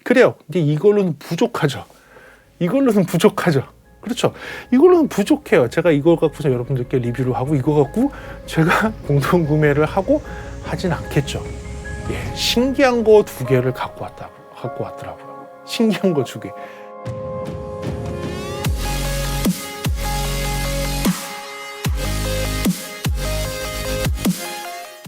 그래요. 근데 이걸로는 부족하죠. 그렇죠. 이걸로는 부족해요. 제가 이걸 갖고서 여러분들께 리뷰를 하고 이거 갖고 제가 공동 구매를 하고 하진 않겠죠. 예, 신기한 거 2개를 갖고 왔더라고요. 신기한 거 2개.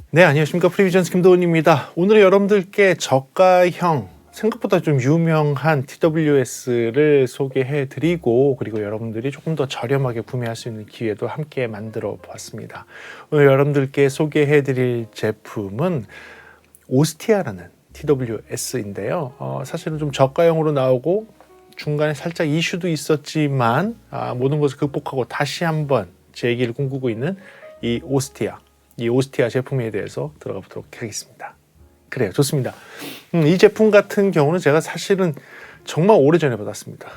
네, 안녕하십니까. 프리비전스 김도훈입니다. 오늘은 여러분들께 저가형, 생각보다 좀 유명한 TWS를 소개해드리고, 그리고 여러분들이 조금 더 저렴하게 구매할 수 있는 기회도 함께 만들어 보았습니다. 오늘 여러분들께 소개해드릴 제품은 오스티아라는 TWS인데요. 사실은 좀 저가형으로 나오고 중간에 살짝 이슈도 있었지만 모든 것을 극복하고 다시 한번 제 얘기를 꿈꾸고 있는 이 오스티아 제품에 대해서 들어가 보도록 하겠습니다. 그래요, 좋습니다. 이 제품 같은 경우는 제가 사실은 정말 오래전에 받았습니다.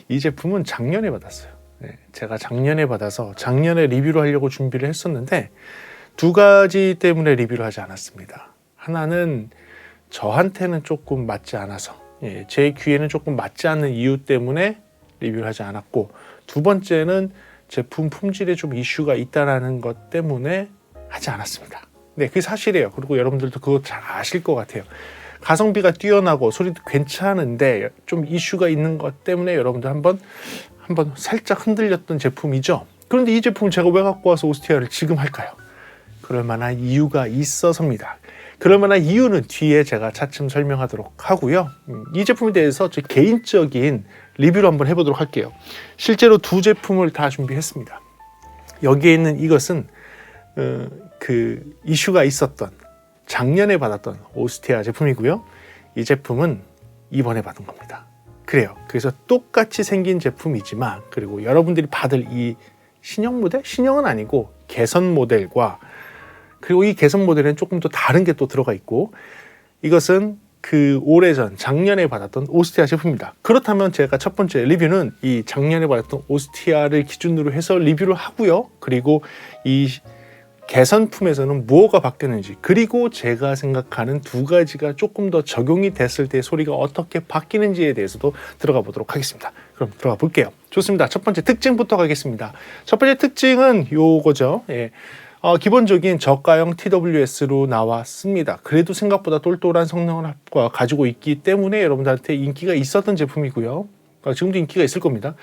이 제품은 작년에 받았어요. 네, 제가 작년에 받아서 작년에 리뷰를 하려고 준비를 했었는데 2가지 때문에 리뷰를 하지 않았습니다. 하나는 저한테는 조금 맞지 않아서, 제 귀에는 조금 맞지 않는 이유 때문에 리뷰를 하지 않았고, 2번째는 제품 품질에 좀 이슈가 있다는 것 때문에 하지 않았습니다. 네, 그게 사실이에요. 그리고 여러분들도 그거 잘 아실 것 같아요. 가성비가 뛰어나고 소리도 괜찮은데 좀 이슈가 있는 것 때문에 여러분들 한번 살짝 흔들렸던 제품이죠. 그런데 이 제품을 제가 왜 갖고 와서 오스티아를 지금 할까요? 그럴 만한 이유가 있어서입니다. 그럴 만한 이유는 뒤에 제가 차츰 설명하도록 하고요. 이 제품에 대해서 제 개인적인 리뷰를 한번 해보도록 할게요. 실제로 2 제품을 다 준비했습니다. 여기에 있는 이것은 그 이슈가 있었던 작년에 받았던 오스티아 제품이고요. 이 제품은 이번에 받은 겁니다. 그래요. 그래서 똑같이 생긴 제품이지만, 그리고 여러분들이 받을 이 신형 모델? 신형은 아니고 개선 모델과, 그리고 이 개선 모델에는 조금 더 다른 게 또 들어가 있고, 이것은 그 오래전 작년에 받았던 오스티아 제품입니다. 그렇다면 제가 첫 번째 리뷰는 이 작년에 받았던 오스티아를 기준으로 해서 리뷰를 하고요. 그리고 이 개선품에서는 무엇가 바뀌었는지, 그리고 제가 생각하는 2가지가 조금 더 적용이 됐을 때 소리가 어떻게 바뀌는지에 대해서도 들어가 보도록 하겠습니다. 그럼 들어가 볼게요. 좋습니다. 첫 번째 특징부터 가겠습니다. 첫 번째 특징은 요거죠. 예. 기본적인 저가형 TWS로 나왔습니다. 그래도 생각보다 똘똘한 성능을 가지고 있기 때문에 여러분들한테 인기가 있었던 제품이고요. 지금도 인기가 있을 겁니다.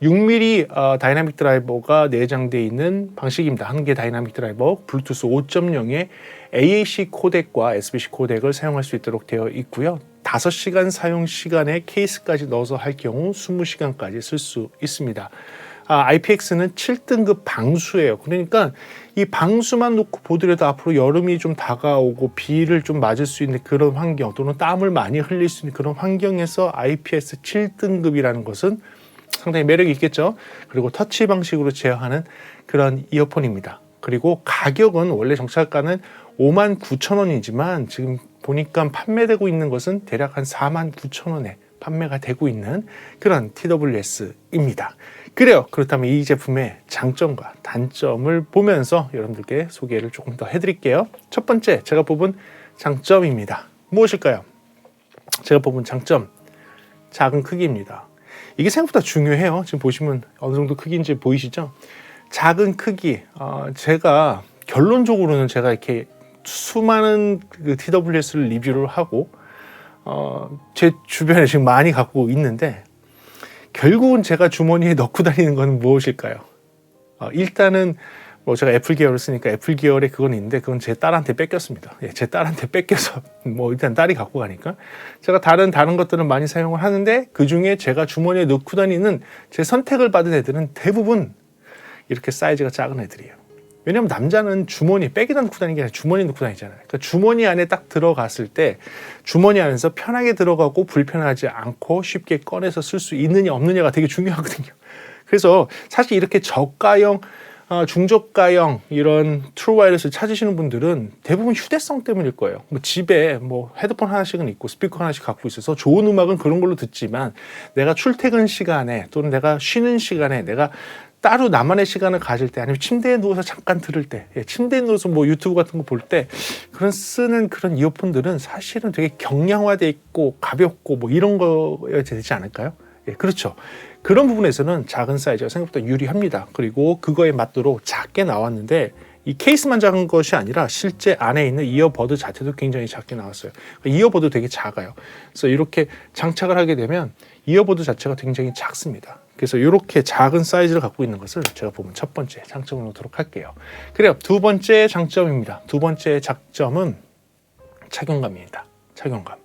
6mm 다이나믹 드라이버가 내장되어 있는 방식입니다. 한 개 다이나믹 드라이버, 블루투스 5.0의 AAC 코덱과 SBC 코덱을 사용할 수 있도록 되어 있고요. 5시간 사용 시간에 케이스까지 넣어서 할 경우 20시간까지 쓸 수 있습니다. IPX는 7등급 방수예요. 그러니까 이 방수만 놓고 보더라도 앞으로 여름이 좀 다가오고 비를 좀 맞을 수 있는 그런 환경, 또는 땀을 많이 흘릴 수 있는 그런 환경에서 IPX 7등급이라는 것은 상당히 매력이 있겠죠. 그리고 터치 방식으로 제어하는 그런 이어폰입니다. 그리고 가격은 원래 정찰가는 59,000원이지만 지금 보니까 판매되고 있는 것은 대략 한 49,000원에 판매가 되고 있는 그런 TWS입니다. 그래요. 그렇다면 이 제품의 장점과 단점을 보면서 여러분들께 소개를 조금 더 해드릴게요. 첫 번째, 제가 뽑은 장점입니다. 무엇일까요? 제가 뽑은 장점, 작은 크기입니다. 이게 생각보다 중요해요. 지금 보시면 어느 정도 크기인지 보이시죠? 작은 크기. 제가 결론적으로는 제가 이렇게 수많은 그 TWS를 리뷰를 하고 제 주변에 지금 많이 갖고 있는데, 결국은 제가 주머니에 넣고 다니는 건 무엇일까요? 일단은 뭐 제가 애플 기어를 쓰니까 애플 기어에 그건 있는데, 그건 제 딸한테 뺏겼습니다. 제 딸한테 뺏겨서 뭐 일단 딸이 갖고 가니까 제가 다른 것들은 많이 사용을 하는데, 그 중에 제가 주머니에 넣고 다니는 제 선택을 받은 애들은 대부분 이렇게 사이즈가 작은 애들이에요. 왜냐면 남자는 주머니, 백에다 넣고 다니는 게 아니라 주머니에 넣고 다니잖아요. 그러니까 주머니 안에 딱 들어갔을 때 주머니 안에서 편하게 들어가고 불편하지 않고 쉽게 꺼내서 쓸 수 있느냐 없느냐가 되게 중요하거든요. 그래서 사실 이렇게 저가형, 중저가형 이런 트루 와이어리스를 찾으시는 분들은 대부분 휴대성 때문일 거예요. 뭐 집에 뭐 헤드폰 하나씩은 있고 스피커 하나씩 갖고 있어서 좋은 음악은 그런 걸로 듣지만, 내가 출퇴근 시간에 또는 내가 쉬는 시간에 내가 따로 나만의 시간을 가질 때 아니면 침대에 누워서 잠깐 들을 때 침대에 누워서 뭐 유튜브 같은 거 볼 때 그런 쓰는 그런 이어폰들은 사실은 되게 경량화돼 있고 가볍고 뭐 이런 거여야 되지 않을까요? 그렇죠. 그런 부분에서는 작은 사이즈가 생각보다 유리합니다. 그리고 그거에 맞도록 작게 나왔는데 이 케이스만 작은 것이 아니라 실제 안에 있는 이어버드 자체도 굉장히 작게 나왔어요. 이어버드 되게 작아요. 그래서 이렇게 장착을 하게 되면 이어버드 자체가 굉장히 작습니다. 그래서 이렇게 작은 사이즈를 갖고 있는 것을 제가 보면 첫 번째 장점으로 놓도록 할게요. 그래요. 두 번째 장점입니다. 두 번째 장점은 착용감입니다. 착용감.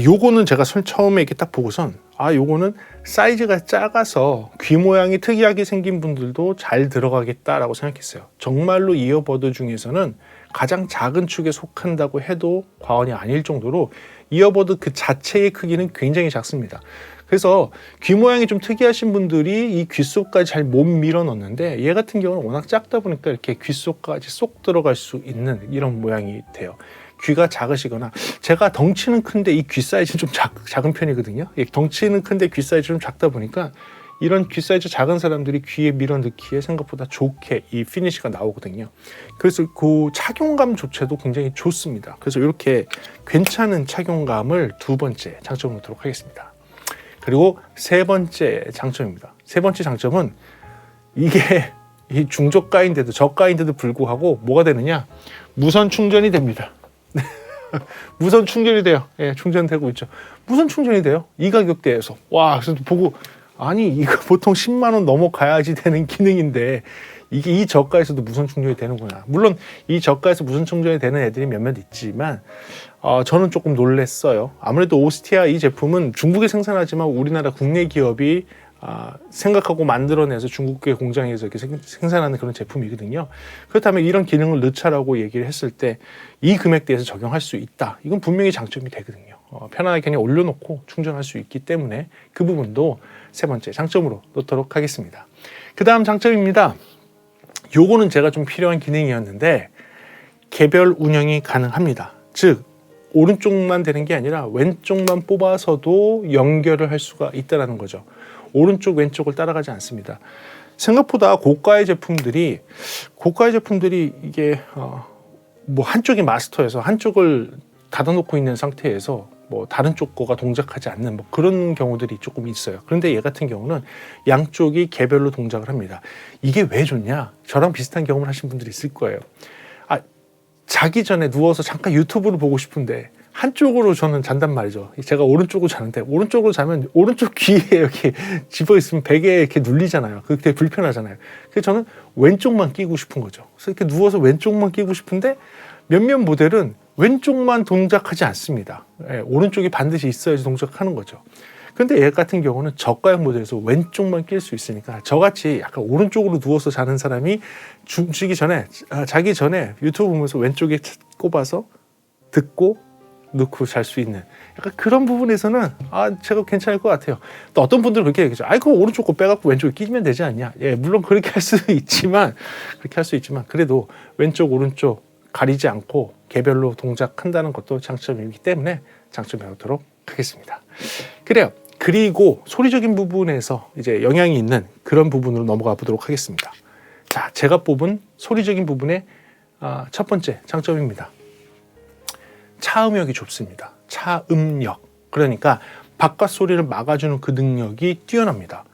요거는 제가 처음에 이렇게 딱 보고선 요거는 사이즈가 작아서 귀 모양이 특이하게 생긴 분들도 잘 들어가겠다라고 생각했어요. 정말로 이어버드 중에서는 가장 작은 축에 속한다고 해도 과언이 아닐 정도로 이어버드 그 자체의 크기는 굉장히 작습니다. 그래서 귀 모양이 좀 특이하신 분들이 이 귀 속까지 잘 못 밀어 넣는데 얘 같은 경우는 워낙 작다 보니까 이렇게 귀 속까지 쏙 들어갈 수 있는 이런 모양이 돼요. 귀가 작으시거나 제가 덩치는 큰데 이 귀 사이즈는 좀 작은 편이거든요. 덩치는 큰데 귀 사이즈 좀 작다 보니까 이런 귀 사이즈 작은 사람들이 귀에 밀어 넣기에 생각보다 좋게 이 피니시가 나오거든요. 그래서 그 착용감조차도 굉장히 좋습니다. 그래서 이렇게 괜찮은 착용감을 두 번째 장점으로 놓도록 하겠습니다. 그리고 세 번째 장점입니다. 세 번째 장점은 이게 이 중저가인데도 저가인데도 불구하고 뭐가 되느냐? 무선 충전이 됩니다. 무선 충전이 돼요. 충전되고 있죠. 무선 충전이 돼요. 이 가격대에서. 와, 그래서 보고 아니 이거 보통 10만 원 넘어가야지 되는 기능인데 이게 이 저가에서도 무선 충전이 되는구나. 물론 이 저가에서 무선 충전이 되는 애들이 몇몇 있지만 저는 조금 놀랬어요. 아무래도 오스티아 이 제품은 중국에 생산하지만 우리나라 국내 기업이 생각하고 만들어내서 중국의 공장에서 이렇게 생산하는 그런 제품이거든요. 그렇다면 이런 기능을 넣자라고 얘기를 했을 때 이 금액대에서 적용할 수 있다. 이건 분명히 장점이 되거든요. 편안하게 그냥 올려놓고 충전할 수 있기 때문에 그 부분도 세 번째 장점으로 놓도록 하겠습니다. 그 다음 장점입니다. 요거는 제가 좀 필요한 기능이었는데 개별 운영이 가능합니다. 즉 오른쪽만 되는 게 아니라 왼쪽만 뽑아서도 연결을 할 수가 있다는 거죠. 오른쪽 왼쪽을 따라가지 않습니다. 생각보다 고가의 제품들이 이게 뭐 한쪽이 마스터여서 한쪽을 닫아놓고 있는 상태에서 뭐 다른 쪽 거가 동작하지 않는 뭐 그런 경우들이 조금 있어요. 그런데 얘 같은 경우는 양쪽이 개별로 동작을 합니다. 이게 왜 좋냐? 저랑 비슷한 경험을 하신 분들이 있을 거예요. 자기 전에 누워서 잠깐 유튜브를 보고 싶은데 한쪽으로 저는 잔단 말이죠. 제가 오른쪽으로 자는데 오른쪽으로 자면 오른쪽 귀에 이렇게 집어 있으면 베개에 이렇게 눌리잖아요. 그게 되게 불편하잖아요. 그래서 저는 왼쪽만 끼고 싶은 거죠. 그래서 이렇게 누워서 왼쪽만 끼고 싶은데 몇몇 모델은 왼쪽만 동작하지 않습니다. 오른쪽이 반드시 있어야지 동작하는 거죠. 근데 얘 같은 경우는 저가형 모델에서 왼쪽만 낄 수 있으니까 저같이 약간 오른쪽으로 누워서 자는 사람이 자기 전에 유튜브 보면서 왼쪽에 꼽아서 듣고 넣고 잘 수 있는 약간 그런 부분에서는 제가 괜찮을 것 같아요. 또 어떤 분들은 그렇게 얘기하죠. 그럼 오른쪽 거 빼갖고 왼쪽에 끼면 되지 않냐? 물론 그렇게 할 수 있지만 그래도 왼쪽 오른쪽 가리지 않고 개별로 동작한다는 것도 장점이기 때문에 장점이도록 하겠습니다. 그래요. 그리고 소리적인 부분에서 이제 영향이 있는 그런 부분으로 넘어가 보도록 하겠습니다. 자, 제가 뽑은 소리적인 부분의 첫 번째 장점입니다. 차음역이 좁습니다. 차음역. 그러니까 바깥 소리를 막아주는 그 능력이 뛰어납니다.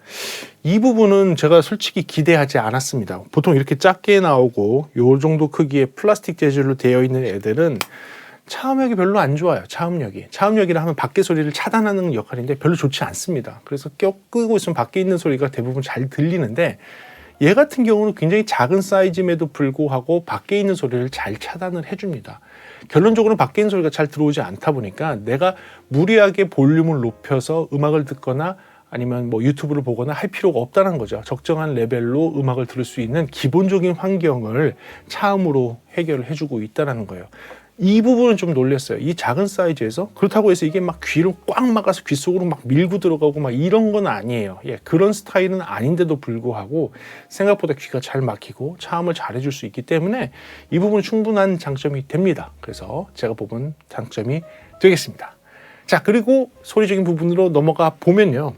이 부분은 제가 솔직히 기대하지 않았습니다. 보통 이렇게 작게 나오고 요 정도 크기의 플라스틱 재질로 되어 있는 애들은 차음역이 별로 안 좋아요. 차음역이라 하면 밖의 소리를 차단하는 역할인데 별로 좋지 않습니다. 그래서 끄고 있으면 밖에 있는 소리가 대부분 잘 들리는데 얘 같은 경우는 굉장히 작은 사이즈임에도 불구하고 밖에 있는 소리를 잘 차단을 해줍니다. 결론적으로 밖에 있는 소리가 잘 들어오지 않다 보니까 내가 무리하게 볼륨을 높여서 음악을 듣거나 아니면 뭐 유튜브를 보거나 할 필요가 없다는 거죠. 적정한 레벨로 음악을 들을 수 있는 기본적인 환경을 차음으로 해결을 해주고 있다는 거예요. 이 부분은 좀 놀랐어요. 이 작은 사이즈에서 그렇다고 해서 이게 막 귀를 꽉 막아서 귀 속으로 막 밀고 들어가고 막 이런 건 아니에요. 그런 스타일은 아닌데도 불구하고 생각보다 귀가 잘 막히고 차음을 잘 해줄 수 있기 때문에 이 부분은 충분한 장점이 됩니다. 그래서 제가 뽑은 장점이 되겠습니다. 자, 그리고 소리적인 부분으로 넘어가 보면요.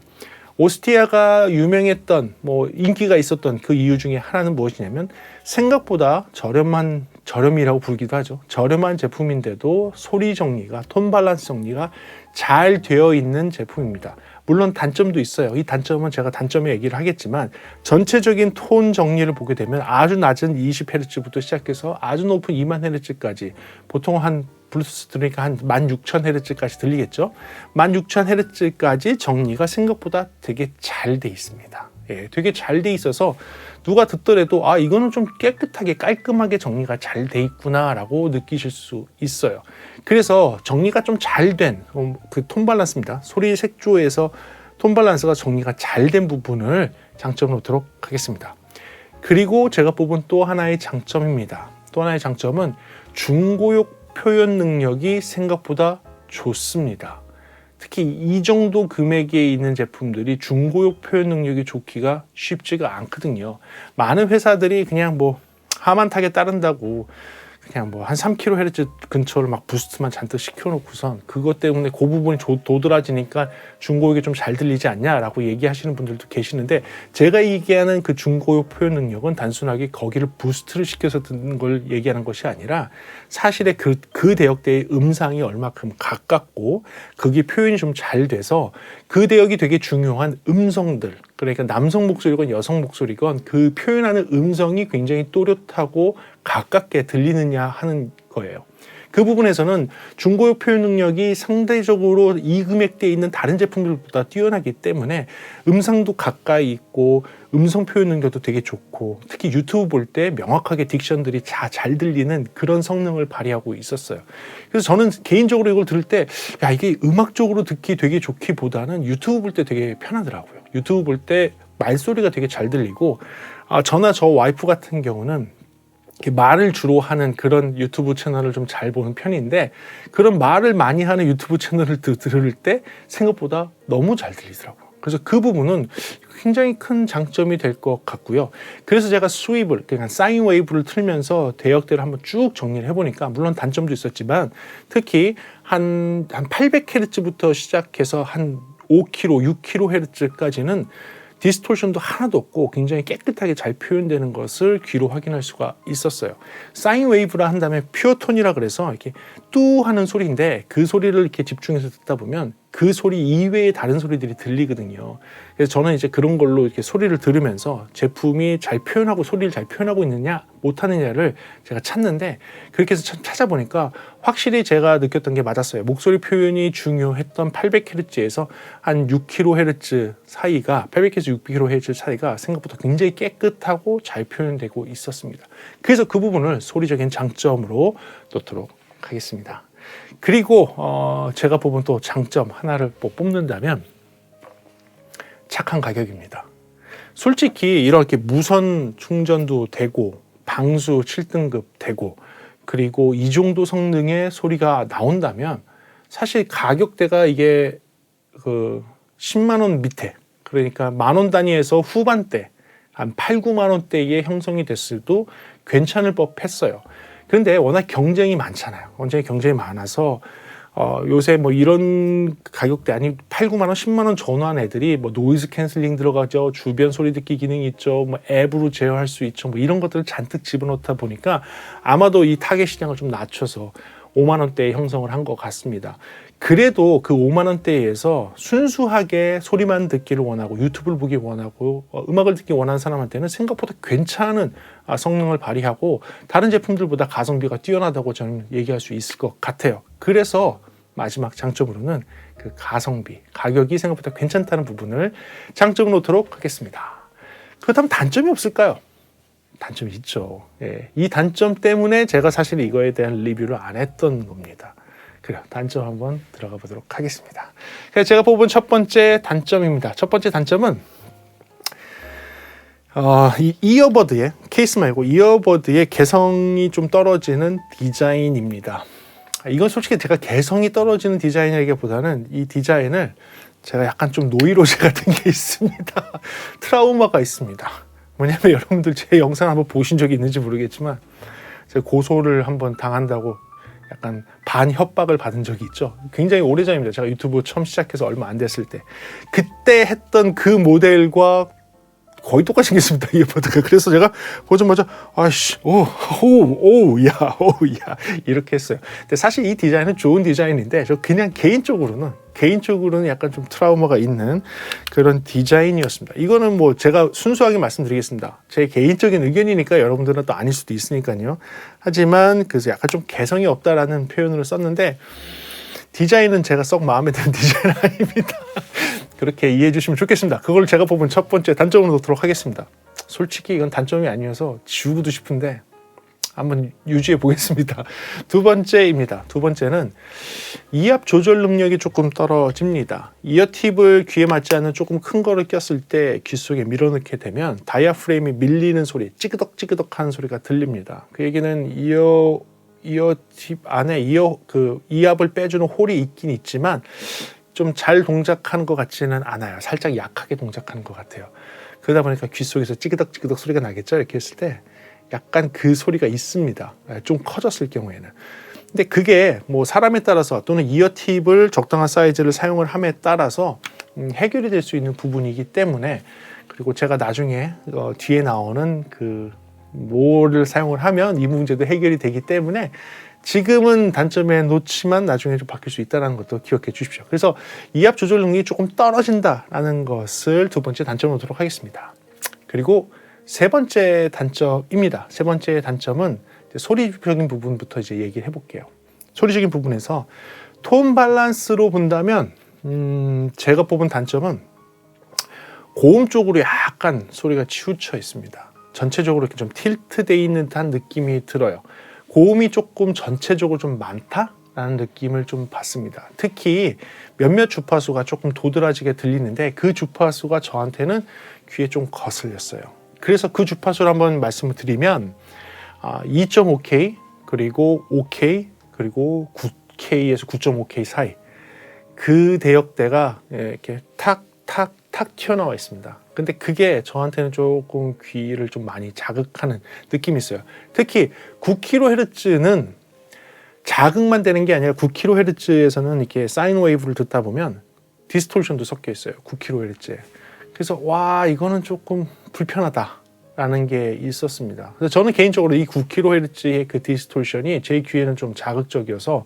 오스티아가 유명했던 뭐 인기가 있었던 그 이유 중에 하나는 무엇이냐면 생각보다 저렴이라고 부르기도 하죠. 저렴한 제품인데도 소리 정리가, 톤 밸런스 정리가 잘 되어 있는 제품입니다. 물론 단점도 있어요. 이 단점은 제가 단점에 얘기를 하겠지만 전체적인 톤 정리를 보게 되면 아주 낮은 20Hz부터 시작해서 아주 높은 2000Hz까지 보통 한 블루투스 들으니까 한 16,000Hz까지 들리겠죠. 16,000Hz까지 정리가 생각보다 되게 잘 돼 있습니다. 예, 되게 잘 돼 있어서 누가 듣더라도 아 이거는 좀 깨끗하게 깔끔하게 정리가 잘 돼 있구나 라고 느끼실 수 있어요. 그래서 정리가 좀 잘 된 그 톤 밸런스입니다. 소리 색조에서 톤 밸런스가 정리가 잘 된 부분을 장점으로 놓도록 하겠습니다. 그리고 제가 뽑은 또 하나의 장점입니다. 또 하나의 장점은 중고역 표현 능력이 생각보다 좋습니다. 특히 이 정도 금액에 있는 제품들이 중고역 표현 능력이 좋기가 쉽지가 않거든요. 많은 회사들이 그냥 뭐 하만 타게 따른다고 그냥 뭐 한 3kHz 근처를 막 부스트만 잔뜩 시켜놓고선 그것 때문에 그 부분이 도드라지니까 중고역이 좀 잘 들리지 않냐라고 얘기하시는 분들도 계시는데 제가 얘기하는 그 중고역 표현 능력은 단순하게 거기를 부스트를 시켜서 듣는 걸 얘기하는 것이 아니라 사실에 그 대역대의 음상이 얼마큼 가깝고 그게 표현이 좀 잘 돼서 그 대역이 되게 중요한 음성들, 그러니까 남성 목소리건 여성 목소리건 그 표현하는 음성이 굉장히 또렷하고 가깝게 들리느냐 하는 거예요. 그 부분에서는 중고역 표현 능력이 상대적으로 이 금액대에 있는 다른 제품들보다 뛰어나기 때문에 음상도 가까이 있고 음성 표현 능력도 되게 좋고 특히 유튜브 볼 때 명확하게 딕션들이 잘 들리는 그런 성능을 발휘하고 있었어요. 그래서 저는 개인적으로 이걸 들을 때 야 이게 음악적으로 듣기 되게 좋기보다는 유튜브 볼 때 되게 편하더라고요. 유튜브 볼 때 말소리가 되게 잘 들리고 저나 저 와이프 같은 경우는 말을 주로 하는 그런 유튜브 채널을 좀 잘 보는 편인데 그런 말을 많이 하는 유튜브 채널을 들을 때 생각보다 너무 잘 들리더라고요. 그래서 그 부분은 굉장히 큰 장점이 될 것 같고요. 그래서 제가 스윕을, 그러니까 사인 웨이브를 틀면서 대역대를 한번 쭉 정리를 해보니까 물론 단점도 있었지만 특히 한 800Hz부터 시작해서 한 5km, 6kHz까지는 디스토션도 하나도 없고 굉장히 깨끗하게 잘 표현되는 것을 귀로 확인할 수가 있었어요. 사인 웨이브라 한 다음에 퓨어톤이라 그래서 이렇게 뚜 하는 소리인데 그 소리를 이렇게 집중해서 듣다 보면 그 소리 이외의 다른 소리들이 들리거든요. 그래서 저는 이제 그런 걸로 이렇게 소리를 들으면서 제품이 잘 표현하고 소리를 잘 표현하고 있느냐 못하느냐를 제가 찾는데 그렇게 해서 찾아보니까 확실히 제가 느꼈던 게 맞았어요. 목소리 표현이 중요했던 800Hz에서 한 6kHz 사이가 800Hz, 6kHz 사이가 생각보다 굉장히 깨끗하고 잘 표현되고 있었습니다. 그래서 그 부분을 소리적인 장점으로 놓도록 하겠습니다. 그리고 제가 뽑은 또 장점 하나를 뽑는다면 착한 가격입니다. 솔직히 이렇게 무선 충전도 되고 방수 7등급 되고 그리고 이 정도 성능의 소리가 나온다면 사실 가격대가 이게 그 10만 원 밑에 그러니까 만 원 단위에서 후반대 한 8, 9만 원대에 형성이 됐어도 괜찮을 법했어요. 그런데 워낙 경쟁이 많잖아요. 경쟁이 많아서 요새 뭐 이런 가격대 아니 8, 9만 원, 10만 원 전후한 애들이 뭐 노이즈 캔슬링 들어가죠. 주변 소리 듣기 기능이 있죠. 뭐 앱으로 제어할 수 있죠. 뭐 이런 것들을 잔뜩 집어넣다 보니까 아마도 이 타겟 시장을 좀 낮춰서 5만 원대에 형성을 한 것 같습니다. 그래도 그 5만 원대에서 순수하게 소리만 듣기를 원하고 유튜브를 보기 원하고 음악을 듣기 원하는 사람한테는 생각보다 괜찮은 성능을 발휘하고 다른 제품들보다 가성비가 뛰어나다고 저는 얘기할 수 있을 것 같아요. 그래서 마지막 장점으로는 그 가성비, 가격이 생각보다 괜찮다는 부분을 장점으로 놓도록 하겠습니다. 그렇다면 단점이 없을까요? 단점이 있죠. 예, 이 단점 때문에 제가 사실 이거에 대한 리뷰를 안 했던 겁니다. 그래요. 단점 한번 들어가 보도록 하겠습니다. 그래서 제가 뽑은 첫 번째 단점입니다. 첫 번째 단점은 이 이어버드의 케이스 말고 이어버드의 개성이 좀 떨어지는 디자인입니다. 이건 솔직히 제가 개성이 떨어지는 디자인이라기보다는 이 디자인을 제가 약간 좀 노이로제 같은 게 있습니다. 트라우마가 있습니다. 뭐냐면 여러분들 제 영상 한번 보신 적이 있는지 모르겠지만 제가 고소를 한번 당한다고 약간 반 협박을 받은 적이 있죠. 굉장히 오래전입니다. 제가 유튜브 처음 시작해서 얼마 안 됐을 때 그때 했던 그 모델과 거의 똑같이 생겼습니다. 이어포드가. 그래서 제가 보자마자 아이씨 야 이렇게 했어요. 근데 사실 이 디자인은 좋은 디자인인데 저 그냥 개인적으로는 약간 좀 트라우마가 있는 그런 디자인이었습니다. 이거는 뭐 제가 순수하게 말씀드리겠습니다. 제 개인적인 의견이니까 여러분들은 또 아닐 수도 있으니까요. 하지만 그래서 약간 좀 개성이 없다라는 표현으로 썼는데 디자인은 제가 썩 마음에 드는 디자인 아닙니다. 그렇게 이해해 주시면 좋겠습니다. 그걸 제가 뽑은 첫 번째 단점으로 놓도록 하겠습니다. 솔직히 이건 단점이 아니어서 지우고도 싶은데 한번 유지해 보겠습니다. 두 번째입니다. 두 번째는 이압 조절 능력이 조금 떨어집니다. 이어 팁을 귀에 맞지 않는 조금 큰 거를 꼈을 때 귀 속에 밀어넣게 되면 다이아프레임이 밀리는 소리, 찌그덕찌그덕하는 소리가 들립니다. 그 얘기는 이어 팁 안에 이압을 빼주는 홀이 있긴 있지만 좀 잘 동작하는 것 같지는 않아요. 살짝 약하게 동작하는 것 같아요. 그러다 보니까 귀 속에서 찌그덕찌그덕 소리가 나겠죠. 이렇게 했을 때 약간 그 소리가 있습니다. 좀 커졌을 경우에는. 근데 그게 뭐 사람에 따라서 또는 이어 팁을 적당한 사이즈를 사용을 함에 따라서 해결이 될 수 있는 부분이기 때문에, 그리고 제가 나중에 뒤에 나오는 그 뭐를 사용을 하면 이 문제도 해결이 되기 때문에 지금은 단점에 놓지만 나중에 좀 바뀔 수 있다는 것도 기억해 주십시오. 그래서 이압 조절 능력이 조금 떨어진다라는 것을 두 번째 단점으로 놓도록 하겠습니다. 그리고 세 번째 단점입니다. 세 번째 단점은 소리적인 부분부터 이제 얘기를 해볼게요. 소리적인 부분에서 톤 밸런스로 본다면 제가 뽑은 단점은 고음 쪽으로 약간 소리가 치우쳐 있습니다. 전체적으로 이렇게 좀 틸트되어 있는 듯한 느낌이 들어요. 고음이 조금 전체적으로 좀 많다라는 느낌을 좀 받습니다. 특히 몇몇 주파수가 조금 도드라지게 들리는데 그 주파수가 저한테는 귀에 좀 거슬렸어요. 그래서 그 주파수를 한번 말씀을 드리면 2.5K 그리고 5K 그리고 9K에서 9.5K 사이 그 대역대가 이렇게 탁 튀어나와 있습니다. 근데 그게 저한테는 조금 귀를 좀 많이 자극하는 느낌이 있어요. 특히 9kHz는 자극만 되는 게 아니라 9kHz에서는 이렇게 사인 웨이브를 듣다 보면 디스토션도 섞여 있어요. 9kHz에. 그래서 와, 이거는 조금 불편하다라는 게 있었습니다. 그래서 저는 개인적으로 이 9kHz의 그 디스토션이 제 귀에는 좀 자극적이어서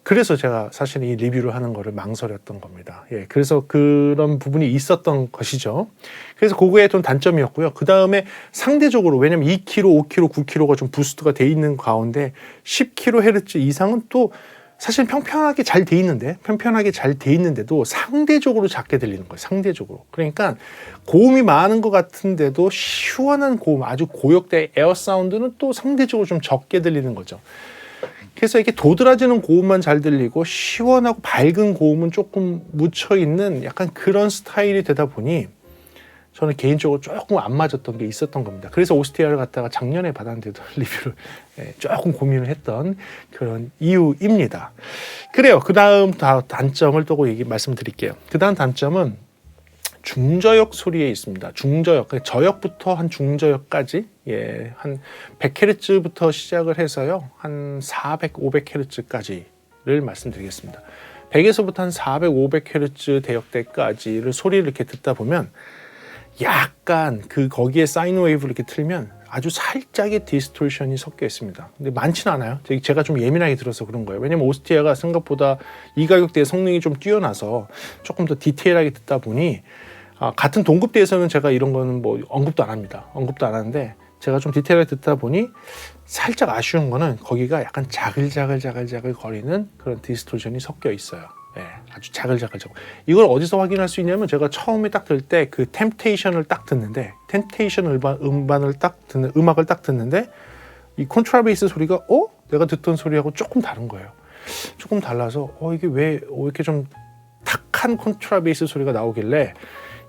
그래서 제가 사실 이 리뷰를 하는 거를 망설였던 겁니다. 그래서 그런 부분이 있었던 것이죠. 그래서 그거에 좀 단점이었고요. 그 다음에 상대적으로, 왜냐면 2kg, 5kg, 9kg가 좀 부스트가 돼 있는 가운데 10kHz 이상은 또 사실 평평하게 잘 돼 있는데도 상대적으로 작게 들리는 거예요. 상대적으로. 그러니까 고음이 많은 것 같은데도 시원한 고음, 아주 고역대 에어 사운드는 또 상대적으로 좀 적게 들리는 거죠. 그래서 이렇게 도드라지는 고음만 잘 들리고 시원하고 밝은 고음은 조금 묻혀있는 약간 그런 스타일이 되다 보니 저는 개인적으로 조금 안 맞았던 게 있었던 겁니다. 그래서 오스티아를 갖다가 작년에 받았는데도 리뷰를 조금 고민을 했던 그런 이유입니다. 그래요. 그 다음 단점을 또 말씀드릴게요. 그 다음 단점은 중저역 소리에 있습니다. 중저역, 저역부터 한 중저역까지 한 100Hz부터 시작을 해서요. 한 400, 500Hz까지를 말씀드리겠습니다. 100에서부터 한 400, 500Hz 대역대까지를 소리를 이렇게 듣다 보면 약간 거기에 사인 웨이브를 이렇게 틀면 아주 살짝의 디스토션이 섞여 있습니다. 근데 많지는 않아요. 제가 좀 예민하게 들어서 그런 거예요. 왜냐면 오스티아가 생각보다 이 가격대의 성능이 좀 뛰어나서 조금 더 디테일하게 듣다 보니 같은 동급대에서는 제가 이런 거는 뭐 언급도 안 합니다. 언급도 안 하는데 제가 좀 디테일하게 듣다 보니 살짝 아쉬운 거는 거기가 약간 자글자글 거리는 그런 디스토션이 섞여 있어요. 아주 자글자글. 이걸 어디서 확인할 수 있냐면 제가 처음에 딱 들 때 그 템테이션을 딱 듣는데 음악을 딱 듣는데 이 콘트라베이스 소리가 내가 듣던 소리하고 조금 다른 거예요. 조금 달라서 이게 왜 이렇게 좀 탁한 콘트라베이스 소리가 나오길래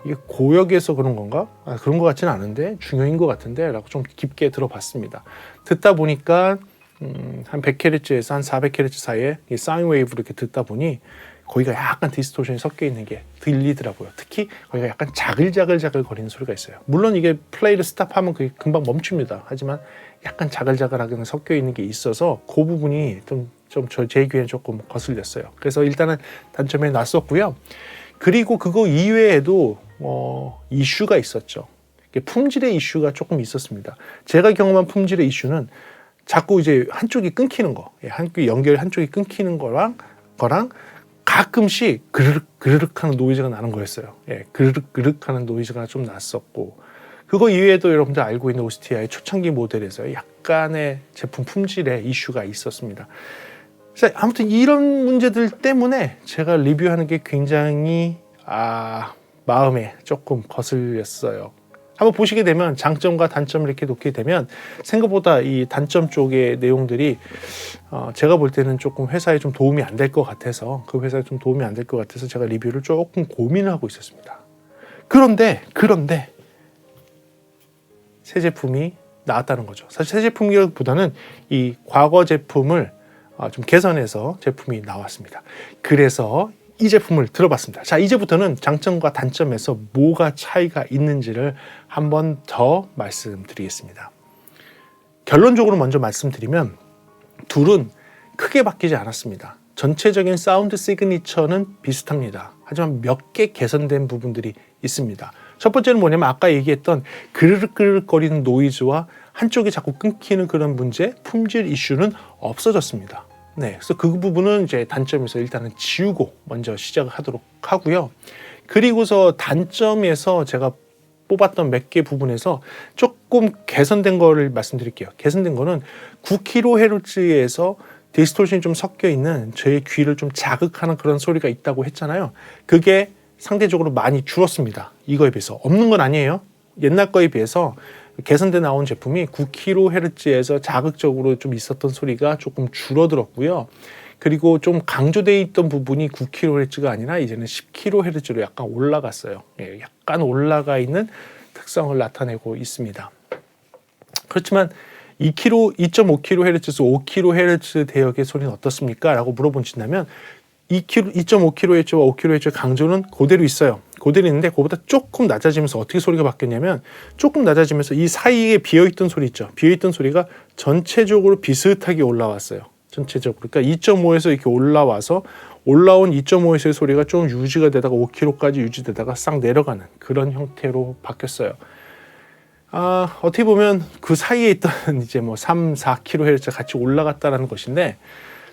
이게 고역에서 그런 건가? 그런 것 같지는 않은데 중요인 것 같은데 라고 좀 깊게 들어봤습니다. 듣다 보니까 한 100Hz에서 한 400Hz 사이에 이 사인 웨이브를 이렇게 듣다 보니 거기가 약간 디스토션이 섞여 있는 게 들리더라고요. 특히 거기가 약간 자글자글 거리는 소리가 있어요. 물론 이게 플레이를 스탑하면 그게 금방 멈춥니다. 하지만 약간 자글자글하게 섞여 있는 게 있어서 그 부분이 제 귀에는 조금 거슬렸어요. 그래서 일단은 단점에 놨었고요. 그리고 그거 이외에도 이슈가 있었죠. 품질의 이슈가 조금 있었습니다. 제가 경험한 품질의 이슈는 자꾸 이제 한쪽이 끊기는 거, 한쪽이 끊기는 거랑 가끔씩 그르륵 하는 노이즈가 나는 거였어요. 그르륵 하는 노이즈가 좀 났었고, 그거 이외에도 여러분들 알고 있는 OSTI의 초창기 모델에서 약간의 제품 품질의 이슈가 있었습니다. 아무튼 이런 문제들 때문에 제가 리뷰하는 게 굉장히 마음에 조금 거슬렸어요. 한번 보시게 되면 장점과 단점을 이렇게 놓게 되면 생각보다 이 단점 쪽의 내용들이 제가 볼 때는 조금 회사에 좀 도움이 안 될 것 같아서 제가 리뷰를 조금 고민을 하고 있었습니다. 그런데 새 제품이 나왔다는 거죠. 사실 새 제품이라기보다는 이 과거 제품을 좀 개선해서 제품이 나왔습니다. 그래서 이 제품을 들어봤습니다. 자, 이제부터는 장점과 단점에서 뭐가 차이가 있는지를 한 번 더 말씀드리겠습니다. 결론적으로 먼저 말씀드리면 둘은 크게 바뀌지 않았습니다. 전체적인 사운드 시그니처는 비슷합니다. 하지만 몇 개 개선된 부분들이 있습니다. 첫 번째는 뭐냐면 아까 얘기했던 그르륵거리는 노이즈와 한쪽이 자꾸 끊기는 그런 문제, 품질 이슈는 없어졌습니다. 네, 그래서 그 부분은 이제 단점에서 일단은 지우고 먼저 시작을 하도록 하고요. 그리고서 단점에서 제가 뽑았던 몇 개 부분에서 조금 개선된 거를 말씀드릴게요. 개선된 거는 9kHz에서 디스토션이 좀 섞여 있는 제 귀를 좀 자극하는 그런 소리가 있다고 했잖아요. 그게 상대적으로 많이 줄었습니다. 이거에 비해서. 없는 건 아니에요. 옛날 거에 비해서 개선돼 나온 제품이 9kHz에서 자극적으로 좀 있었던 소리가 조금 줄어들었고요. 그리고 좀 강조되어 있던 부분이 9kHz가 아니라 이제는 10kHz로 약간 올라갔어요. 약간 올라가 있는 특성을 나타내고 있습니다. 그렇지만 2.5kHz에서 5kHz 대역의 소리는 어떻습니까? 라고 물어보신다면 2.5kHz와 5kHz의 강조는 그대로 있어요. 그대로 있는데 그거보다 조금 낮아지면서 어떻게 소리가 바뀌었냐면 조금 낮아지면서 이 사이에 비어있던 소리 있죠. 비어있던 소리가 전체적으로 비슷하게 올라왔어요. 전체적으로. 그러니까 2.5에서 이렇게 올라와서 올라온 2.5에서의 소리가 좀 유지가 되다가 5kHz까지 유지되다가 싹 내려가는 그런 형태로 바뀌었어요. 어떻게 보면 그 사이에 있던 이제 뭐 3, 4kHz 같이 올라갔다라는 것인데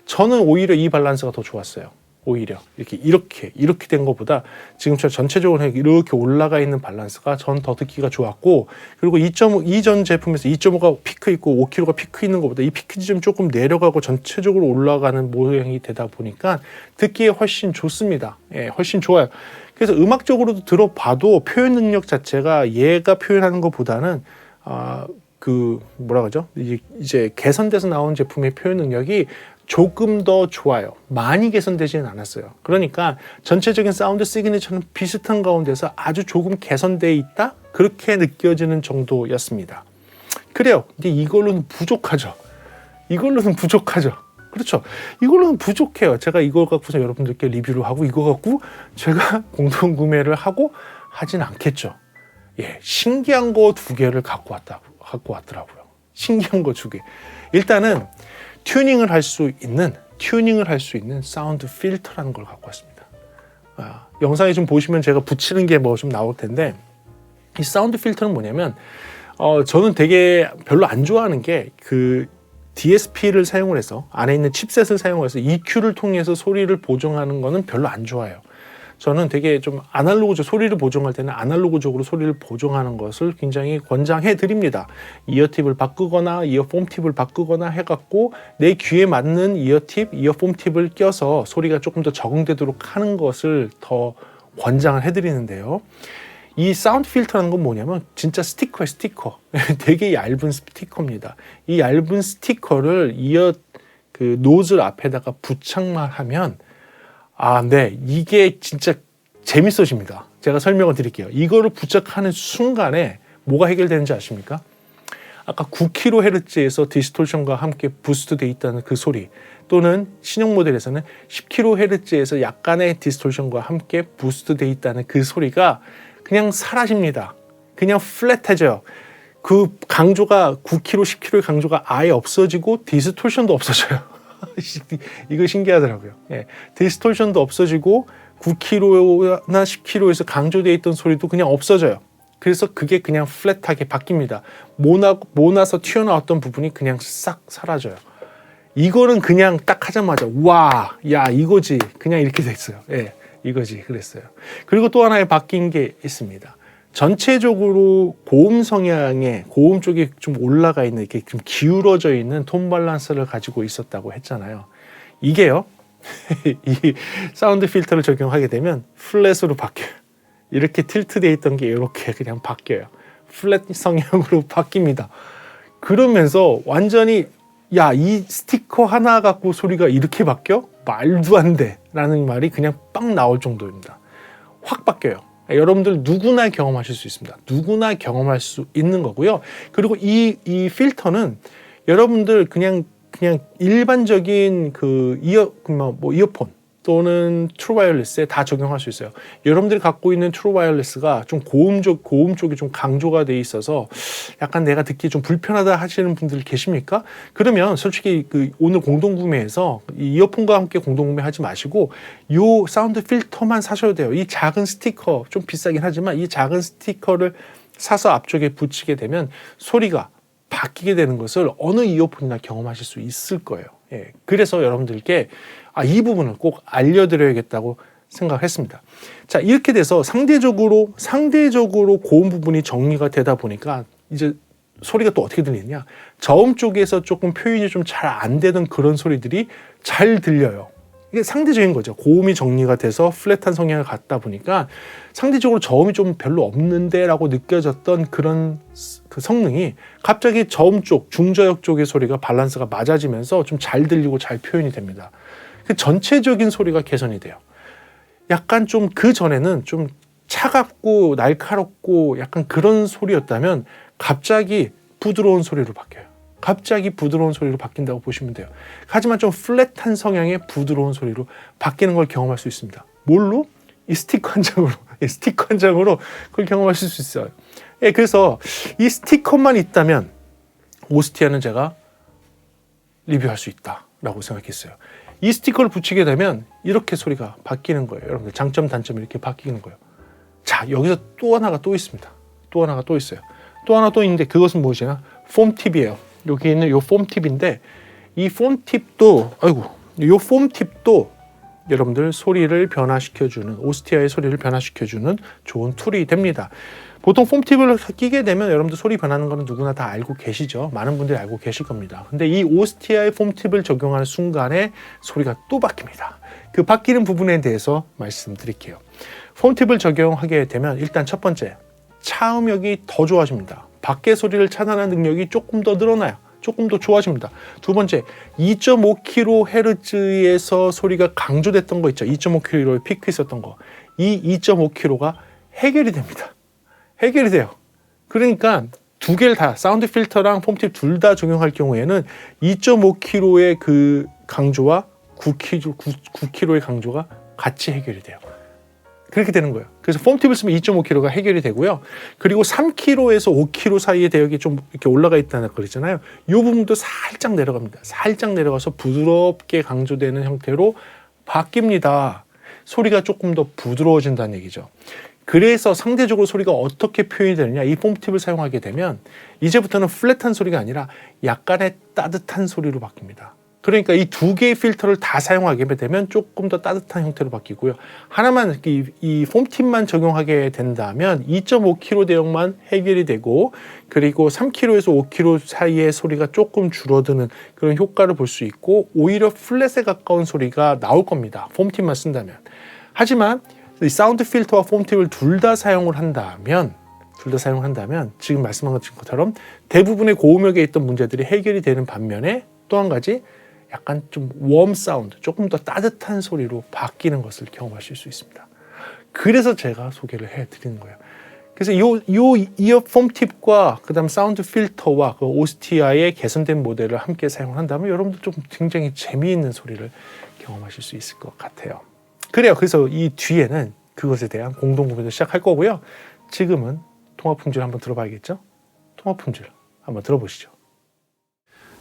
저는 오히려 이 밸런스가 더 좋았어요. 오히려 이렇게 된 것보다 지금처럼 전체적으로 이렇게 올라가 있는 밸런스가 전 더 듣기가 좋았고, 그리고 2.2전 제품에서 2.5가 피크 있고 5kg가 피크 있는 것보다 이 피크 지점 조금 내려가고 전체적으로 올라가는 모양이 되다 보니까 듣기에 훨씬 좋습니다. 훨씬 좋아요. 그래서 음악적으로도 들어봐도 표현 능력 자체가 얘가 표현하는 것보다는 이제 개선돼서 나온 제품의 표현 능력이 조금 더 좋아요. 많이 개선되지는 않았어요. 그러니까 전체적인 사운드 시그니처는 비슷한 가운데서 아주 조금 개선되어 있다? 그렇게 느껴지는 정도였습니다. 그래요. 근데 이걸로는 부족하죠. 그렇죠. 이걸로는 부족해요. 제가 이걸 갖고서 여러분들께 리뷰를 하고 이거 갖고 제가 공동 구매를 하고 하진 않겠죠. 신기한 거 2개를 갖고 왔더라고요. 신기한 거 2개. 일단은 튜닝을 할 수 있는 사운드 필터라는 걸 갖고 왔습니다. 영상에 좀 보시면 제가 붙이는 게 뭐 좀 나올 텐데, 이 사운드 필터는 뭐냐면 저는 되게 별로 안 좋아하는 게 그 DSP를 사용을 해서 안에 있는 칩셋을 사용해서 EQ를 통해서 소리를 보정하는 거는 별로 안 좋아해요. 저는 되게 좀 소리를 보정할 때는 아날로그적으로 소리를 보정하는 것을 굉장히 권장해 드립니다. 이어팁을 바꾸거나 이어폼 팁을 바꾸거나 해갖고 내 귀에 맞는 이어폼 팁을 껴서 소리가 조금 더 적응되도록 하는 것을 더 권장을 해드리는데요. 이 사운드 필터라는 건 뭐냐면 진짜 스티커예요, 스티커. 되게 얇은 스티커입니다. 이 얇은 스티커를 노즐 앞에다가 부착만 하면 네, 이게 진짜 재밌어집니다. 제가 설명을 드릴게요. 이거를 부착하는 순간에 뭐가 해결되는지 아십니까? 아까 9kHz에서 디스토션과 함께 부스트 돼 있다는 그 소리, 또는 신형 모델에서는 10kHz에서 약간의 디스토션과 함께 부스트 돼 있다는 그 소리가 그냥 사라집니다. 그냥 플랫해져요. 그 강조가 9kg, 10kg의 강조가 아예 없어지고 디스토션도 없어져요. 이거 신기하더라고요. 예, 디스토션도 없어지고 9kg나 10kg에서 강조되어 있던 소리도 그냥 없어져요. 그래서 그게 그냥 플랫하게 바뀝니다. 모나서 튀어나왔던 부분이 그냥 싹 사라져요. 이거는 그냥 딱 하자마자 와, 야 이거지. 그냥 이렇게 됐어요. 예, 이거지 그랬어요. 그리고 또 하나의 바뀐 게 있습니다. 전체적으로 고음 성향의 고음 쪽이 좀 올라가 있는, 이렇게 좀 기울어져 있는 톤 밸런스를 가지고 있었다고 했잖아요. 이게요, 이 사운드 필터를 적용하게 되면 플랫으로 바뀌어요. 이렇게 틸트되어 있던 게 이렇게 그냥 바뀌어요. 플랫 성향으로 바뀝니다. 그러면서 완전히 야, 이 스티커 하나 갖고 소리가 이렇게 바뀌어? 말도 안 돼 라는 말이 그냥 빵 나올 정도입니다. 확 바뀌어요. 여러분들 누구나 경험하실 수 있습니다. 누구나 경험할 수 있는 거고요. 그리고 이 필터는 여러분들 그냥 일반적인 그 이어폰 또는 트루 와이어리스에 다 적용할 수 있어요. 여러분들이 갖고 있는 트루 와이어리스가 좀 고음 쪽이 좀 강조가 돼 있어서 약간 내가 듣기 좀 불편하다 하시는 분들 계십니까? 그러면 솔직히 그 오늘 공동구매해서 이어폰과 함께 공동구매하지 마시고 요 사운드 필터만 사셔도 돼요. 이 작은 스티커, 좀 비싸긴 하지만 이 작은 스티커를 사서 앞쪽에 붙이게 되면 소리가 바뀌게 되는 것을 어느 이어폰이나 경험하실 수 있을 거예요. 예, 그래서 여러분들께 이 부분을 꼭 알려드려야겠다고 생각했습니다. 자, 이렇게 돼서 상대적으로 고음 부분이 정리가 되다 보니까 이제 소리가 또 어떻게 들리느냐, 저음 쪽에서 조금 표현이 좀 잘 안 되던 그런 소리들이 잘 들려요. 이게 상대적인 거죠. 고음이 정리가 돼서 플랫한 성향을 갖다 보니까 상대적으로 저음이 좀 별로 없는데 라고 느껴졌던 그런 그 성능이 갑자기 저음 쪽, 중저역 쪽의 소리가 밸런스가 맞아지면서 좀 잘 들리고 잘 표현이 됩니다. 그 전체적인 소리가 개선이 돼요. 약간 좀 그 전에는 좀 차갑고 날카롭고 약간 그런 소리였다면 갑자기 부드러운 소리로 바뀌어요. 갑자기 부드러운 소리로 바뀐다고 보시면 돼요. 하지만 좀 플랫한 성향의 부드러운 소리로 바뀌는 걸 경험할 수 있습니다. 뭘로? 이 스티커 한 장으로 그걸 경험하실 수 있어요. 예, 그래서 이 스티커만 있다면 오스티아는 제가 리뷰할 수 있다라고 생각했어요. 이 스티커를 붙이게 되면 이렇게 소리가 바뀌는 거예요. 여러분들 장점 단점 이렇게 바뀌는 거예요. 자, 여기서 또 하나가 또 있습니다. 또 하나가 또 있어요. 또 하나 또 있는데 그것은 무엇이냐? 폼팁이에요. 여기 있는 요 폼팁인데 이 폼팁도 요 폼팁도 여러분들 소리를 변화시켜주는, 오스티아의 소리를 변화시켜주는 좋은 툴이 됩니다. 보통 폼팁을 끼게 되면 여러분들 소리 변하는 거는 누구나 다 알고 계시죠. 많은 분들이 알고 계실 겁니다. 근데 이 오스티아의 폼팁을 적용하는 순간에 소리가 또 바뀝니다. 그 바뀌는 부분에 대해서 말씀드릴게요. 폼팁을 적용하게 되면 일단 첫 번째, 차음역이 더 좋아집니다. 밖의 소리를 차단하는 능력이 조금 더 늘어나요. 조금 더 좋아집니다. 두 번째, 2.5kHz에서 소리가 강조됐던 거 있죠. 2.5kHz에 피크 있었던 거. 이 2.5kHz가 해결이 됩니다. 해결이 돼요. 그러니까 두 개를 다, 사운드 필터랑 폼팁 둘 다 적용할 경우에는 2.5kHz의 그 강조와 9kHz의 강조가 같이 해결이 돼요. 그렇게 되는 거예요. 그래서 폼팁을 쓰면 2.5kHz가 해결이 되고요. 그리고 3kHz에서 5kHz 사이의 대역이 좀 이렇게 올라가 있다는 그러잖아요. 이 부분도 살짝 내려갑니다. 살짝 내려가서 부드럽게 강조되는 형태로 바뀝니다. 소리가 조금 더 부드러워진다는 얘기죠. 그래서 상대적으로 소리가 어떻게 표현이 되느냐, 이 폼팁을 사용하게 되면 이제부터는 플랫한 소리가 아니라 약간의 따뜻한 소리로 바뀝니다. 그러니까 이 두 개의 필터를 다 사용하게 되면 조금 더 따뜻한 형태로 바뀌고요. 하나만, 이 폼팁만 적용하게 된다면 2.5kHz 대역만 해결이 되고, 그리고 3kHz에서 5kHz 사이의 소리가 조금 줄어드는 그런 효과를 볼 수 있고, 오히려 플랫에 가까운 소리가 나올 겁니다. 폼팁만 쓴다면. 하지만 이 사운드 필터와 폼팁을 둘 다 사용을 한다면 지금 말씀한 것처럼 대부분의 고음역에 있던 문제들이 해결이 되는 반면에 또 한 가지, 약간 좀 웜 사운드, 조금 더 따뜻한 소리로 바뀌는 것을 경험하실 수 있습니다. 그래서 제가 소개를 해드리는 거예요. 그래서 요 이어폰 팁과 그다음 사운드 필터와 그 오스티아의 개선된 모델을 함께 사용한다면 여러분들 좀 굉장히 재미있는 소리를 경험하실 수 있을 것 같아요. 그래요. 그래서 이 뒤에는 그것에 대한 공동구매도 시작할 거고요. 지금은 통화 품질 한번 들어봐야겠죠? 통화 품질 한번 들어보시죠.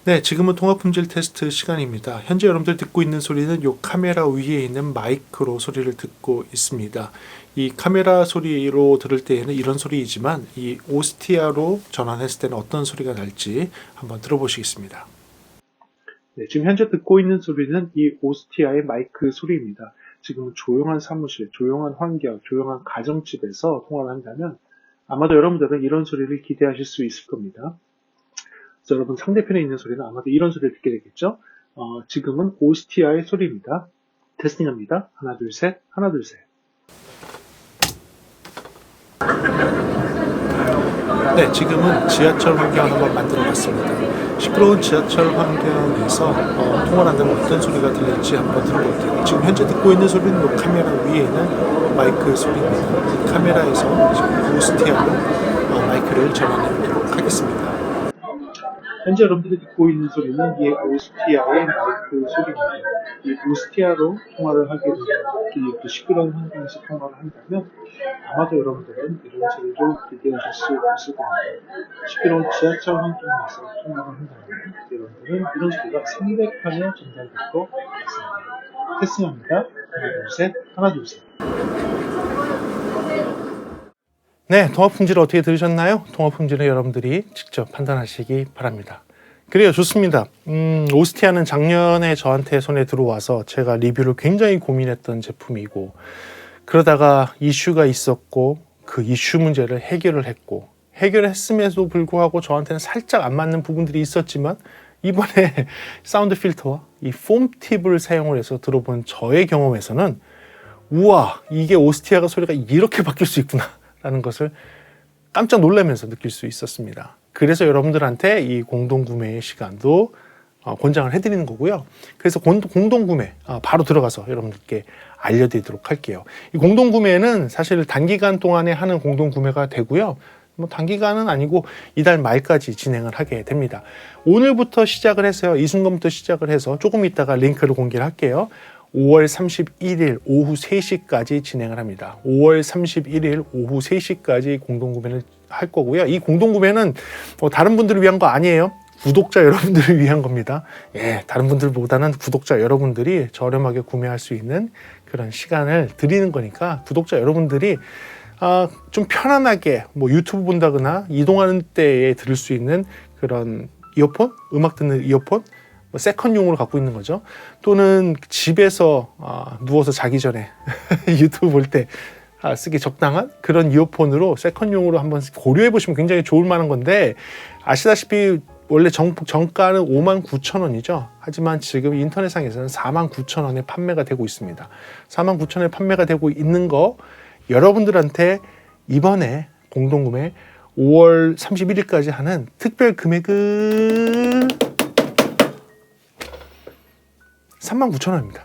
네, 지금은 통화 품질 테스트 시간입니다. 현재 여러분들 듣고 있는 소리는 이 카메라 위에 있는 마이크로 소리를 듣고 있습니다. 이 카메라 소리로 들을 때에는 이런 소리이지만 이 오스티아로 전환했을 때는 어떤 소리가 날지 한번 들어보시겠습니다. 네, 지금 현재 듣고 있는 소리는 이 오스티아의 마이크 소리입니다. 지금은 조용한 사무실, 조용한 환경, 조용한 가정집에서 통화를 한다면 아마도 여러분들은 이런 소리를 기대하실 수 있을 겁니다. 그래서 여러분 상대편에 있는 소리는 아마도 이런 소리를 듣게 되겠죠. 지금은 오스티아의 소리입니다. 테스팅합니다. 하나 둘 셋, 하나 둘 셋. 네, 지금은 지하철 환경을 한번 만들어 봤습니다. 시끄러운 지하철 환경에서 통화를 한다면 어떤 소리가 들릴지 한번 들어볼게요. 지금 현재 듣고 있는 소리는 카메라 위에 있는 마이크 소리입니다. 카메라에서 지금 오스티아로 마이크를 전환해 보도록 하겠습니다. 현재 여러분들이 듣고 있는 소리는 이 오스티아의 마이크 소리입니다. 이 오스티아로 통화를 하게 되면 이렇게 시끄러운 환경에서 통화를 한다면 아마도 여러분들은 이런 소리를 기대하실 수 있을 겁니다. 시끄러운 지하철 환경에서 통화를 한다면 여러분들은 이런 소리가 상대편에 전달될 것 같습니다. 테스팅합니다. 하나 둘 셋, 하나 둘 셋. 네, 통화 품질을 어떻게 들으셨나요? 통화 품질은 여러분들이 직접 판단하시기 바랍니다. 그래요, 좋습니다. 오스티아는 작년에 저한테 손에 들어와서 제가 리뷰를 굉장히 고민했던 제품이고 그러다가 이슈가 있었고 그 이슈 문제를 해결을 했고 해결했음에도 불구하고 저한테는 살짝 안 맞는 부분들이 있었지만 이번에 사운드 필터와 이 폼 팁을 사용을 해서 들어본 저의 경험에서는 우와, 이게 오스티아가 소리가 이렇게 바뀔 수 있구나 라는 것을 깜짝 놀라면서 느낄 수 있었습니다. 그래서 여러분들한테 이 공동구매의 시간도 권장을 해드리는 거고요. 그래서 공동구매 바로 들어가서 여러분들께 알려드리도록 할게요. 이 공동구매는 사실 단기간 동안에 하는 공동구매가 되고요. 뭐 단기간은 아니고 이달 말까지 진행을 하게 됩니다. 오늘부터 시작을 해서요. 이 순간부터 시작을 해서 조금 있다가 링크를 공개를 할게요. 5월 31일 오후 3시까지 진행을 합니다. 5월 31일 오후 3시까지 공동구매를 할 거고요. 이 공동구매는 다른 분들을 위한 거 아니에요. 구독자 여러분들을 위한 겁니다. 예, 다른 분들보다는 구독자 여러분들이 저렴하게 구매할 수 있는 그런 시간을 드리는 거니까 구독자 여러분들이 좀 편안하게 뭐 유튜브 본다거나 이동하는 때에 들을 수 있는 그런 이어폰, 음악 듣는 이어폰, 세컨용으로 갖고 있는 거죠. 또는 집에서 누워서 자기 전에 유튜브 볼 때 쓰기 적당한 그런 이어폰으로 세컨용으로 한번 고려해 보시면 굉장히 좋을 만한 건데 아시다시피 원래 정가는 59,000원이죠. 하지만 지금 인터넷상에서는 49,000원에 판매가 되고 있습니다. 49,000원에 판매가 되고 있는 거 여러분들한테 이번에 공동구매 5월 31일까지 하는 특별 금액은 39,000원입니다.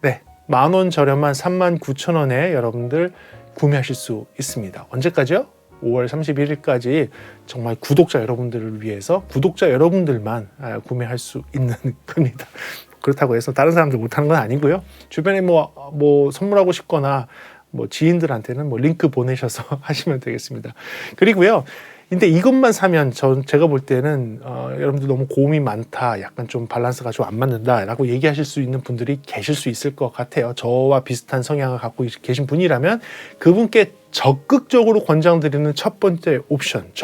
네, 만원 저렴한 39,000원에 여러분들 구매하실 수 있습니다. 언제까지요? 5월 31일까지 정말 구독자 여러분들을 위해서 구독자 여러분들만 구매할 수 있는 겁니다. 그렇다고 해서 다른 사람들 못하는 건 아니고요. 주변에 뭐 선물하고 싶거나 뭐 지인들한테는 뭐 링크 보내셔서 하시면 되겠습니다. 그리고요. 근데 이것만 사면 제가 볼 때는 여러분들 너무 고민이 많다, 약간 좀 밸런스가 좀 안 맞는다라고 얘기하실 수 있는 분들이 계실 수 있을 것 같아요. 저와 비슷한 성향을 갖고 계신 분이라면 그분께 적극적으로 권장드리는 첫 번째 옵션은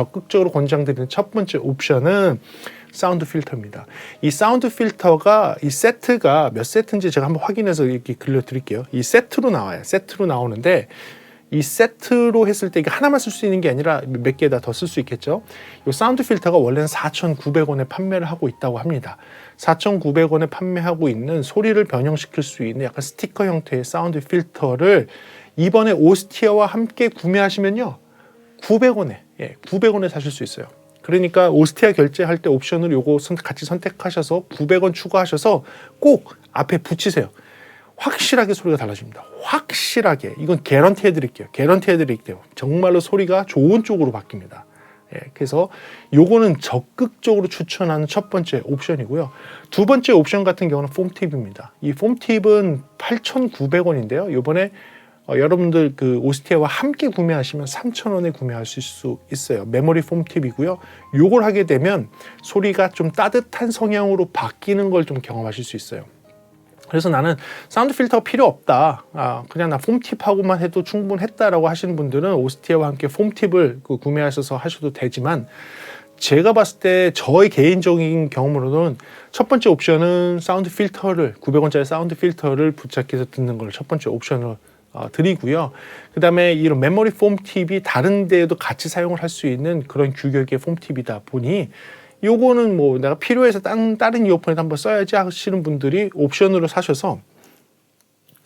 사운드 필터입니다. 이 사운드 필터가 이 세트가 몇 세트인지 제가 한번 확인해서 이렇게 글려드릴게요. 이 세트로 나와요. 세트로 나오는데 이 세트로 했을 때 이게 하나만 쓸 수 있는 게 아니라 몇 개다 더 쓸 수 있겠죠. 이 사운드 필터가 원래는 4,900원에 판매를 하고 있다고 합니다. 4,900원에 판매하고 있는 소리를 변형시킬 수 있는 약간 스티커 형태의 사운드 필터를 이번에 오스티아와 함께 구매하시면요 900원에 사실 수 있어요. 그러니까 오스티아 결제할 때 옵션을 요거 같이 선택하셔서 900원 추가하셔서 꼭 앞에 붙이세요. 확실하게 소리가 달라집니다. 확실하게. 이건 개런티 해드릴게요. 개런티 해드릴게요. 정말로 소리가 좋은 쪽으로 바뀝니다. 예, 그래서 요거는 적극적으로 추천하는 첫 번째 옵션이고요. 두 번째 옵션 같은 경우는 폼팁입니다. 이 폼팁은 8,900원인데요. 요번에 여러분들 그 오스티아와 함께 구매하시면 3,000원에 구매하실 수 있어요. 메모리 폼팁이고요. 요걸 하게 되면 소리가 좀 따뜻한 성향으로 바뀌는 걸 좀 경험하실 수 있어요. 그래서 나는 사운드 필터가 필요 없다. 그냥 나 폼팁하고만 해도 충분했다라고 하시는 분들은 오스티아와 함께 폼팁을 구매하셔서 하셔도 되지만, 제가 봤을 때 저의 개인적인 경험으로는 첫 번째 옵션은 사운드 필터를 900원짜리 사운드 필터를 부착해서 듣는 걸 첫 번째 옵션으로 드리고요. 그 다음에 이런 메모리 폼팁이 다른 데에도 같이 사용을 할 수 있는 그런 규격의 폼팁이다 보니 요거는 뭐 내가 필요해서 다른 이어폰에도 한번 써야지 하시는 분들이 옵션으로 사셔서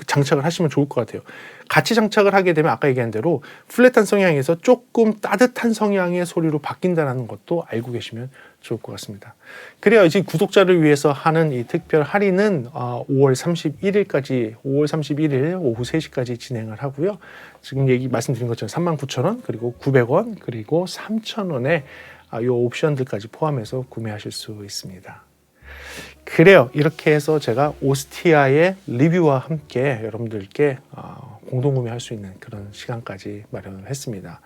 장착을 하시면 좋을 것 같아요. 같이 장착을 하게 되면 아까 얘기한 대로 플랫한 성향에서 조금 따뜻한 성향의 소리로 바뀐다는 것도 알고 계시면 좋을 것 같습니다. 그래요. 이제 구독자를 위해서 하는 이 특별 할인은 5월 31일 오후 3시까지 진행을 하고요. 지금 말씀드린 것처럼 39,000원, 그리고 900원, 그리고 3,000원에 이 옵션들까지 포함해서 구매하실 수 있습니다. 그래요. 이렇게 해서 제가 오스티아의 리뷰와 함께 여러분들께 공동 구매할 수 있는 그런 시간까지 마련을 했습니다.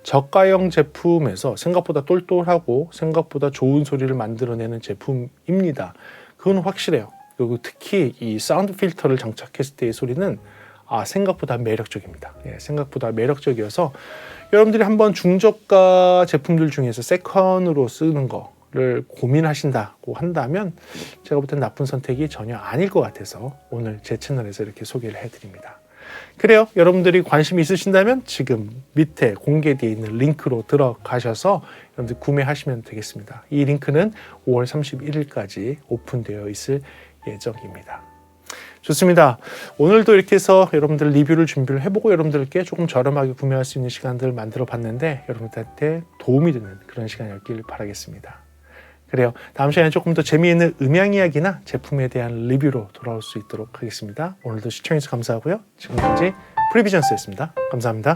저가형 제품에서 생각보다 똘똘하고 생각보다 좋은 소리를 만들어내는 제품입니다. 그건 확실해요. 그리고 특히 이 사운드 필터를 장착했을 때의 소리는 생각보다 매력적입니다. 생각보다 매력적이어서 여러분들이 한번 중저가 제품들 중에서 세컨으로 쓰는 거를 고민하신다고 한다면 제가 볼 땐 나쁜 선택이 전혀 아닐 것 같아서 오늘 제 채널에서 이렇게 소개를 해드립니다. 그래요. 여러분들이 관심이 있으신다면 지금 밑에 공개되어 있는 링크로 들어가셔서 여러분들 구매하시면 되겠습니다. 이 링크는 5월 31일까지 오픈되어 있을 예정입니다. 좋습니다. 오늘도 이렇게 해서 여러분들 리뷰를 준비를 해보고 여러분들께 조금 저렴하게 구매할 수 있는 시간들을 만들어 봤는데 여러분들한테 도움이 되는 그런 시간이었길 바라겠습니다. 그래요. 다음 시간에 조금 더 재미있는 음향 이야기나 제품에 대한 리뷰로 돌아올 수 있도록 하겠습니다. 오늘도 시청해주셔서 감사하고요. 지금까지 프리비전스였습니다. 감사합니다.